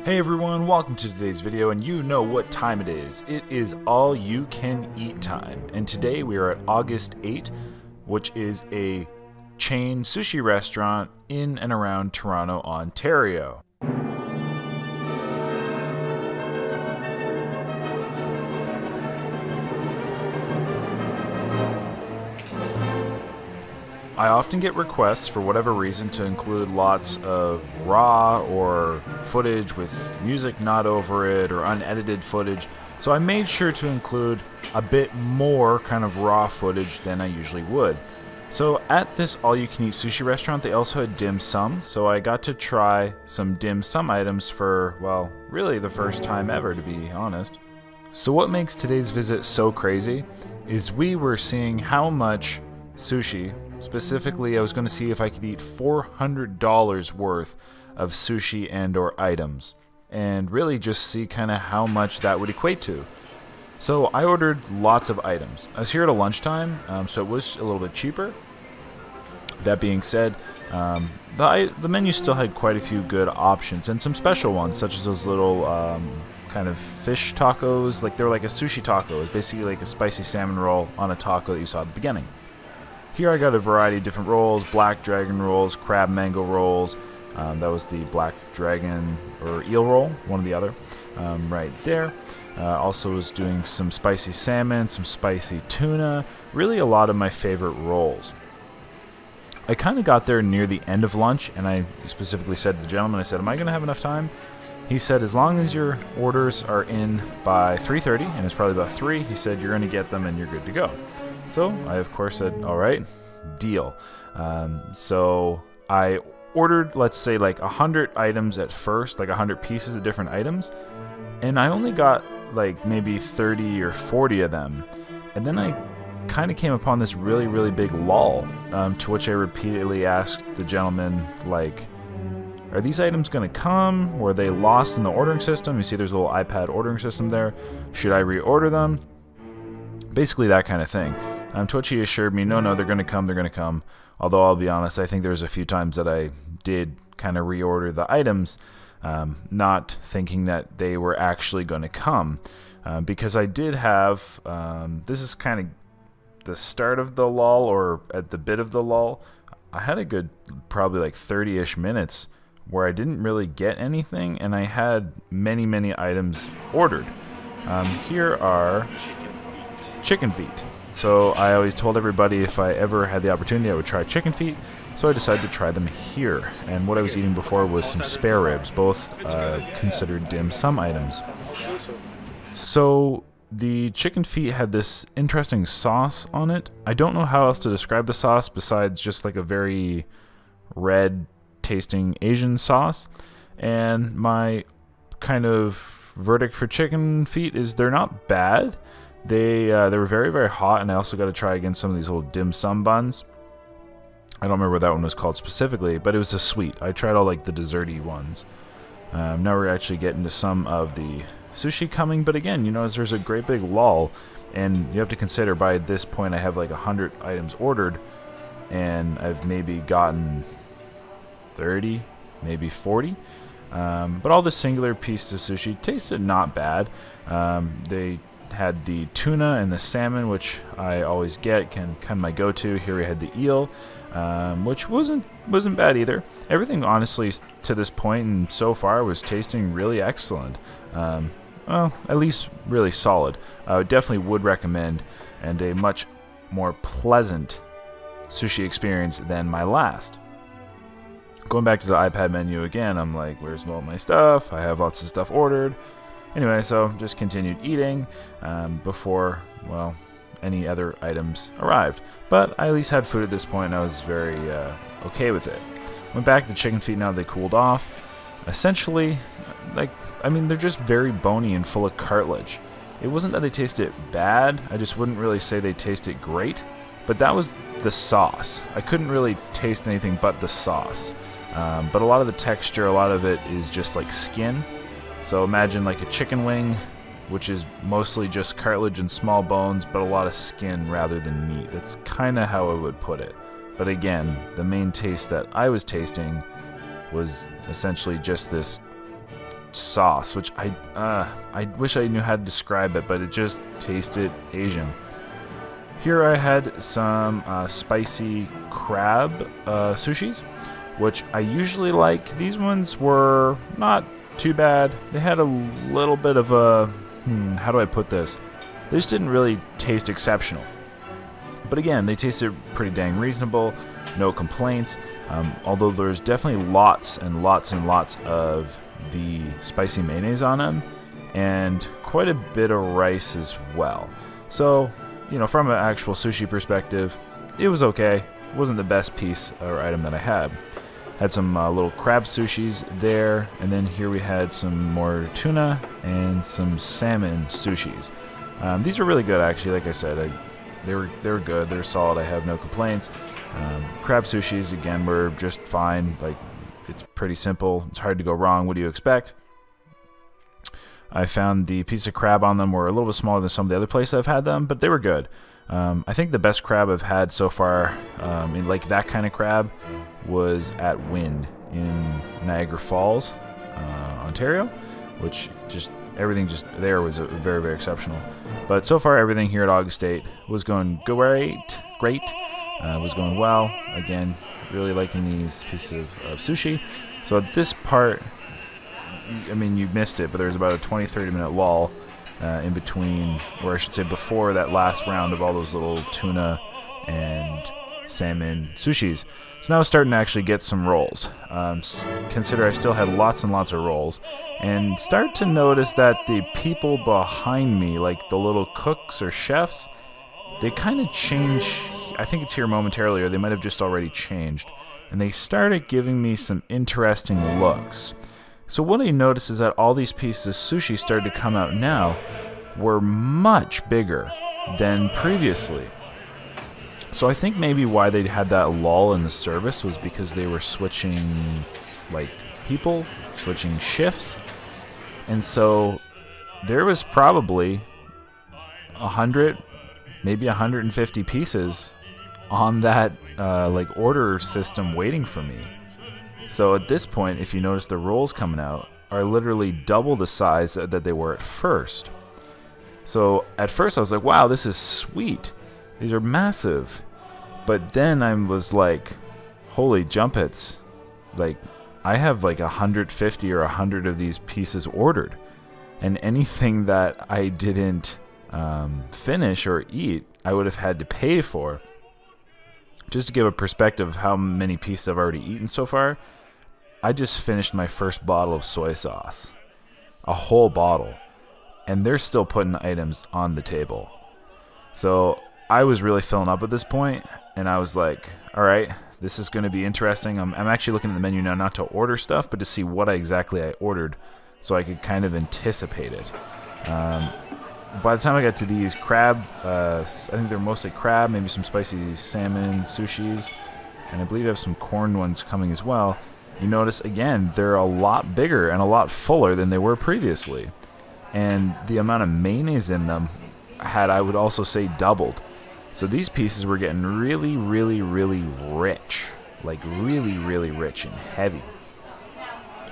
Hey everyone, welcome to today's video, and you know what time it is. It is all you can eat time, and today we are at August 8, which is a chain sushi restaurant in and around Toronto, Ontario. I often get requests for whatever reason to include lots of raw or footage with music not over it or unedited footage, so I made sure to include a bit more kind of raw footage than I usually would. So at this all-you-can-eat sushi restaurant, they also had dim sum, so I got to try some dim sum items for, well, really the first time ever, to be honest. So what makes today's visit so crazy is we were seeing how much sushi. Specifically, I was going to see if I could eat $400 worth of sushi and or items, and really just see kind of how much that would equate to. So I ordered lots of items. I was here at a lunchtime, so it was a little bit cheaper. That being said, the menu still had quite a few good options, and some special ones, such as those little kind of fish tacos. Like, they're like a sushi taco. It's basically like a spicy salmon roll on a taco that you saw at the beginning. Here I got a variety of different rolls: black dragon rolls, crab mango rolls. That was the black dragon or eel roll, one or the other, right there. Also was doing some spicy salmon, some spicy tuna, really a lot of my favorite rolls. I kind of got there near the end of lunch, and I specifically said to the gentleman, I said, am I going to have enough time? He said, as long as your orders are in by 3:30, and it's probably about 3, he said, you're going to get them and you're good to go. So I, of course, said, all right, deal. So I ordered, let's say, like 100 items at first, like 100 pieces of different items, and I only got like maybe 30 or 40 of them. And then I kind of came upon this really, really big lull, to which I repeatedly asked the gentleman, like, are these items going to come? Were they lost in the ordering system? You see there's a little iPad ordering system there. Should I reorder them? Basically that kind of thing. To which he assured me, no, they're going to come. Although I'll be honest, I think there was a few times that I did kind of reorder the items, not thinking that they were actually going to come. Because I did have, this is kind of the start of the lull, or at the bit of the lull. I had a good probably like 30-ish minutes where I didn't really get anything, and I had many items ordered. Here are chicken feet. So I always told everybody if I ever had the opportunity I would try chicken feet, so I decided to try them here. And what I was eating before was some spare ribs, both considered dim sum items. So the chicken feet had this interesting sauce on it. I don't know how else to describe the sauce besides just like a very red tasting Asian sauce. And my kind of verdict for chicken feet is they're not bad. They were very hot, and I also got to try again some of these little dim sum buns. I don't remember what that one was called specifically, but it was a sweet. I tried all like the desserty ones. Now we're actually getting to some of the sushi coming, but again, you know, there's a great big lull, and you have to consider by this point I have like 100 items ordered, and I've maybe gotten 30, maybe 40. But all the singular pieces of sushi tasted not bad. They had the tuna and the salmon, which I always get, kind of my go-to. Here we had the eel, which wasn't bad either. Everything, honestly, to this point and so far was tasting really excellent. Well, at least really solid. I definitely would recommend, and a much more pleasant sushi experience than my last. Going back to the iPad menu again, I'm like, where's all my stuff? I have lots of stuff ordered. Anyway, so just continued eating before, well, any other items arrived. But I at least had food at this point, and I was very okay with it. Went back to the chicken feet now they cooled off. Essentially, like, I mean, they're just very bony and full of cartilage. It wasn't that they tasted bad, I just wouldn't really say they tasted great. But that was the sauce. I couldn't really taste anything but the sauce. But a lot of the texture, a lot of it is just like skin. So imagine like a chicken wing, which is mostly just cartilage and small bones, but a lot of skin rather than meat. That's kind of how I would put it. But again, the main taste that I was tasting was essentially just this sauce, which I wish I knew how to describe it, but it just tasted Asian. Here I had some spicy crab sushis, which I usually like. These ones were not too bad. They had a little bit of a, how do I put this? They just didn't really taste exceptional. But again, they tasted pretty dang reasonable, no complaints, although there's definitely lots and lots and lots of the spicy mayonnaise on them, and quite a bit of rice as well. So, you know, from an actual sushi perspective, it was okay. It wasn't the best piece or item that I had. Had some little crab sushis there, and then here we had some more tuna and some salmon sushis. These are really good, actually. Like I said, they were good. They're solid. I have no complaints. Crab sushis again were just fine. Like, it's pretty simple. It's hard to go wrong. What do you expect? I found the piece of crab on them were a little bit smaller than some of the other places I've had them, but they were good. I think the best crab I've had so far, in like that kind of crab, was at Wind in Niagara Falls, Ontario, which just everything just there was very, very exceptional. But so far, everything here at August 8 was going great. Was going well. Again, really liking these pieces of sushi. So at this part, I mean, you missed it, but there's about a 20-30 minute lull in between, or I should say before that last round of all those little tuna and salmon sushis. So now I'm starting to actually get some rolls. Consider I still had lots and lots of rolls, and start to notice that the people behind me, like the little cooks or chefs, they kind of change. I think it's here momentarily, or they might have just already changed, and they started giving me some interesting looks. So what I noticed is that all these pieces of sushi started to come out now were much bigger than previously. So I think maybe why they had that lull in the service was because they were switching, like, people, switching shifts. And so there was probably 100, maybe 150 pieces on that like order system waiting for me. So at this point, if you notice, the rolls coming out are literally double the size that they were at first. So at first I was like, wow, this is sweet. These are massive. But then I was like, holy jumpets. Like, I have like 150 or 100 of these pieces ordered. And anything that I didn't finish or eat, I would have had to pay for. Just to give a perspective of how many pieces I've already eaten so far, I just finished my first bottle of soy sauce. A whole bottle. And they're still putting items on the table. So I was really filling up at this point, and I was like, all right, this is going to be interesting. I'm actually looking at the menu now, not to order stuff, but to see what exactly I ordered so I could kind of anticipate it. By the time I got to these crab, I think they're mostly crab, maybe some spicy salmon sushis, and I believe I have some corn ones coming as well. You notice, again, they're a lot bigger and a lot fuller than they were previously. And the amount of mayonnaise in them had, I would also say, doubled. So these pieces were getting really, really, really rich. Like really, really rich and heavy.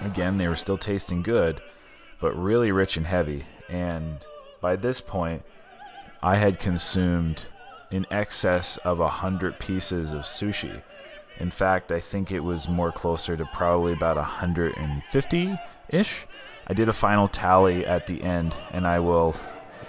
Again, they were still tasting good, but really rich and heavy. And by this point, I had consumed in excess of 100 pieces of sushi. In fact, I think it was more closer to probably about 150-ish. I did a final tally at the end, and I will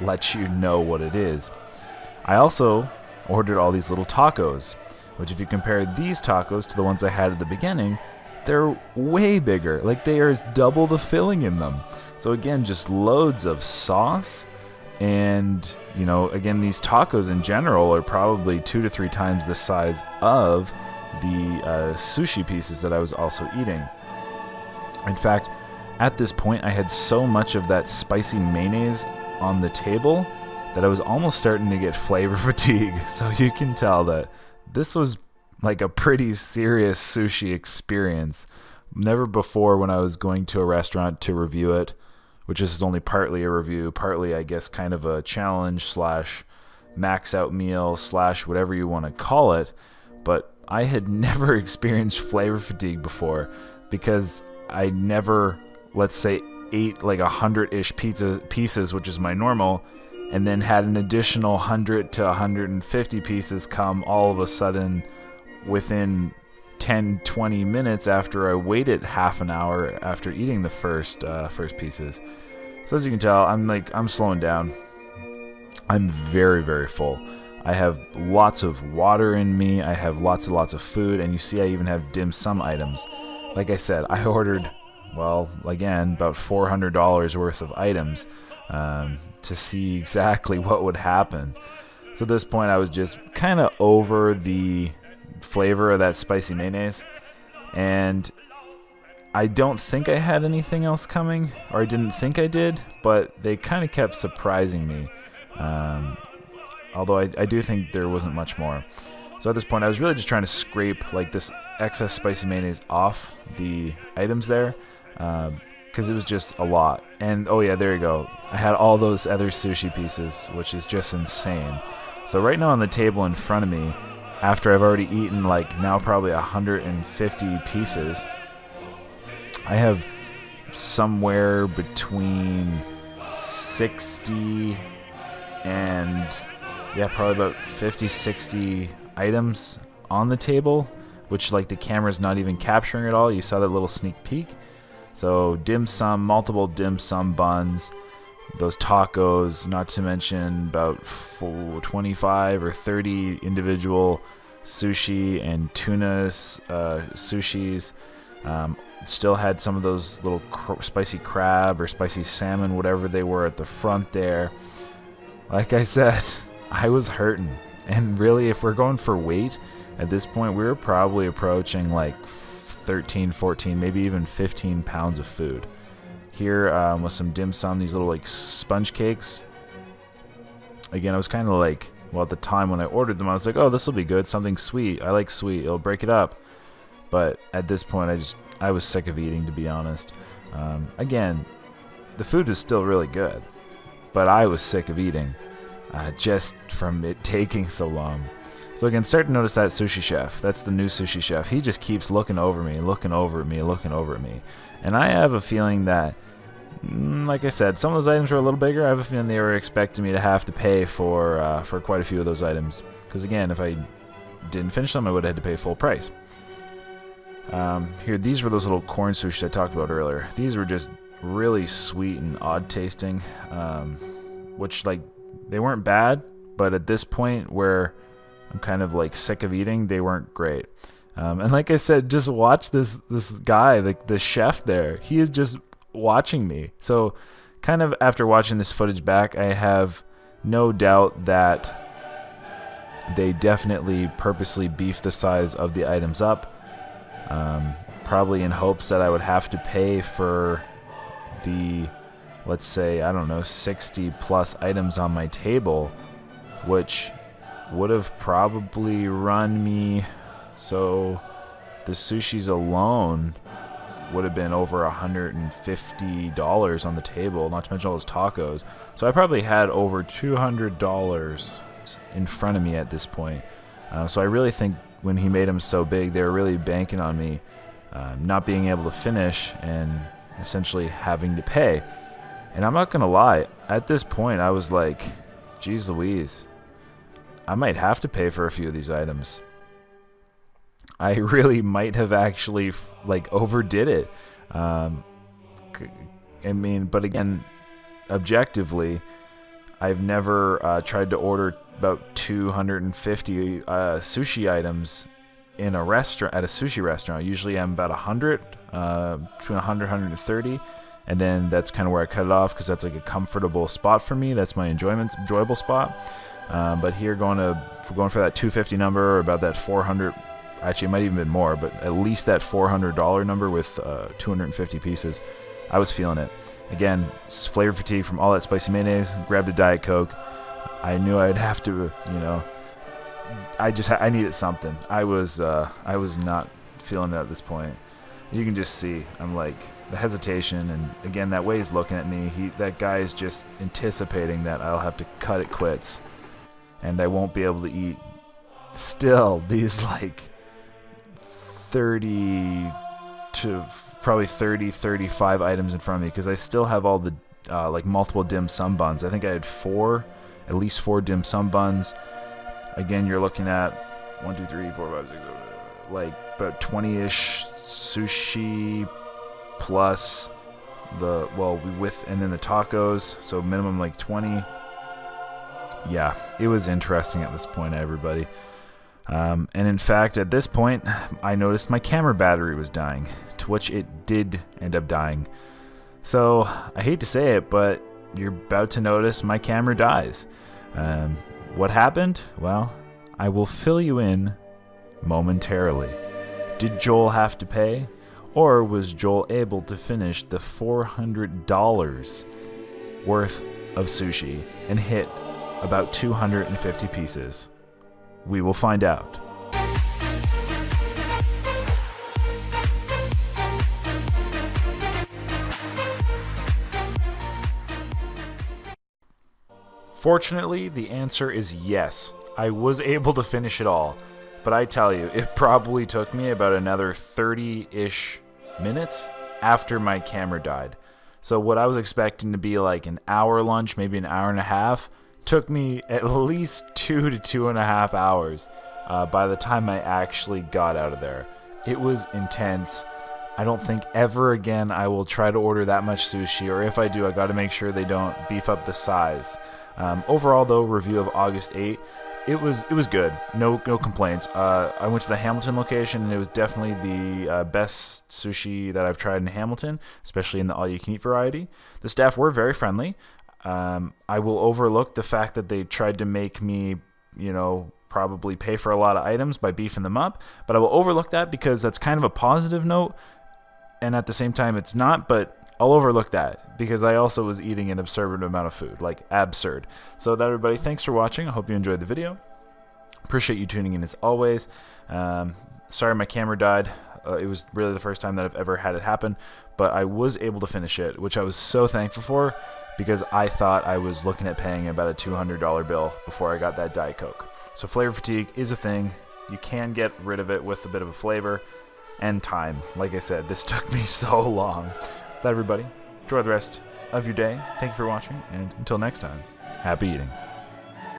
let you know what it is. I also ordered all these little tacos, which if you compare these tacos to the ones I had at the beginning, they're way bigger. Like, they are double the filling in them. So again, just loads of sauce. And, you know, again, these tacos in general are probably 2 to 3 times the size of the sushi pieces that I was also eating. In fact, at this point, I had so much of that spicy mayonnaise on the table that I was almost starting to get flavor fatigue. So you can tell that this was like a pretty serious sushi experience. Never before, when I was going to a restaurant to review it, which is only partly a review, partly, I guess, kind of a challenge slash max out meal slash whatever you want to call it. But I had never experienced flavor fatigue before because I never, let's say, ate like 100-ish pieces, which is my normal, and then had an additional 100 to 150 pieces come all of a sudden within 10-20 minutes after I waited half an hour after eating the first pieces. So as you can tell, I'm slowing down. I'm very, very full. I have lots of water in me. I have lots and lots of food, and you see I even have dim sum items. Like I said, I ordered, well, again, about $400 worth of items to see exactly what would happen. So at this point, I was just kind of over the flavor of that spicy mayonnaise, and I don't think I had anything else coming, or I didn't think I did, but they kind of kept surprising me. Although I do think there wasn't much more. So at this point, I was really just trying to scrape like this excess spicy mayonnaise off the items there, because it was just a lot. And oh yeah, there you go. I had all those other sushi pieces, which is just insane. So right now on the table in front of me, after I've already eaten like now probably 150 pieces, I have somewhere between 60 and yeah, probably about 50-60 items on the table, which like the camera's not even capturing it all. You saw that little sneak peek. So dim sum, multiple dim sum buns, those tacos, not to mention about 25 or 30 individual sushi and tuna sushis. Still had some of those little spicy crab or spicy salmon, whatever they were at the front there. Like I said, I was hurting. And really, if we're going for weight, at this point, we were probably approaching like 13, 14, maybe even 15 pounds of food. Here with some dim sum, these little like sponge cakes. Again, I was kind of like, well, at the time when I ordered them, I was like, oh, this will be good, something sweet. I like sweet, it'll break it up. But at this point, I was sick of eating, to be honest. Again, the food is still really good, but I was sick of eating just from it taking so long. So again, start to notice that sushi chef. That's the new sushi chef. He just keeps looking over me, looking over at me, looking over at me. And I have a feeling that, like I said, some of those items were a little bigger. I have a feeling they were expecting me to have to pay for quite a few of those items. Because again, if I didn't finish them, I would have had to pay full price. Here, these were those little corn sushi I talked about earlier. These were just really sweet and odd tasting, which like they weren't bad, but at this point where I'm kind of like sick of eating, they weren't great. And like I said, just watch this guy, the chef there. He is just watching me. So kind of after watching this footage back, I have no doubt that they definitely purposely beefed the size of the items up. Probably in hopes that I would have to pay for the, let's say, I don't know, 60 plus items on my table, which would have probably run me, so the sushis alone would have been over $150 on the table, not to mention all those tacos. So I probably had over $200 in front of me at this point. So I really think when he made them so big, they were really banking on me not being able to finish and essentially having to pay. And I'm not gonna lie, at this point I was like, geez Louise, I might have to pay for a few of these items. I really might have actually like overdid it. I mean, but again, objectively, I've never tried to order about 250 sushi items in a restaurant, at a sushi restaurant. Usually I'm about 100, between 100 130, and then that's kind of where I cut it off because that's like a comfortable spot for me. That's my enjoyable spot. But here, going for that 250 number, or about that 400. Actually, it might even been more, but at least that $400 number with 250 pieces. I was feeling it. Again, flavor fatigue from all that spicy mayonnaise. Grabbed a Diet Coke. I knew I'd have to, you know, I needed something. I was not feeling it at this point. You can just see, I'm like, the hesitation, and again, that way he's looking at me. That guy is just anticipating that I'll have to cut it quits, and I won't be able to eat still these like 30 to to probably 30, 35 items in front of me because I still have all the like multiple dim sum buns. I think I had at least four dim sum buns. Again, you're looking at 1, 2, 3, 4, 5, 6, like about 20-ish sushi plus and then the tacos, so minimum like 20. Yeah, it was interesting at this point, everybody. And in fact, at this point, I noticed my camera battery was dying, to which it did end up dying. So, I hate to say it, but you're about to notice my camera dies. What happened? Well, I will fill you in momentarily. Did Joel have to pay? Or was Joel able to finish the $400 worth of sushi and hit about 250 pieces? We will find out. Fortunately, the answer is yes. I was able to finish it all, but I tell you, it probably took me about another 30-ish minutes after my camera died. So what I was expecting to be like an hour lunch, maybe an hour and a half, took me at least 2 to 2.5 hours by the time I actually got out of there. It was intense. I don't think ever again I will try to order that much sushi, or if I do, I got to make sure they don't beef up the size. Overall, though, review of August 8, it was good. No complaints. I went to the Hamilton location, and it was definitely the best sushi that I've tried in Hamilton, especially in the all-you-can-eat variety. The staff were very friendly. I will overlook the fact that they tried to make me, probably pay for a lot of items by beefing them up, but I will overlook that because that's kind of a positive note, and at the same time it's not, but I'll overlook that because I also was eating an absurd amount of food, like absurd. So that, everybody, thanks for watching. I hope you enjoyed the video. Appreciate you tuning in as always. Sorry my camera died. It was really the first time that I've ever had it happen, but I was able to finish it, which I was so thankful for because I thought I was looking at paying about a $200 bill before I got that Diet Coke. So flavor fatigue is a thing. You can get rid of it with a bit of a flavor and time. Like I said, this took me so long. So everybody, enjoy the rest of your day. Thank you for watching, and until next time, happy eating.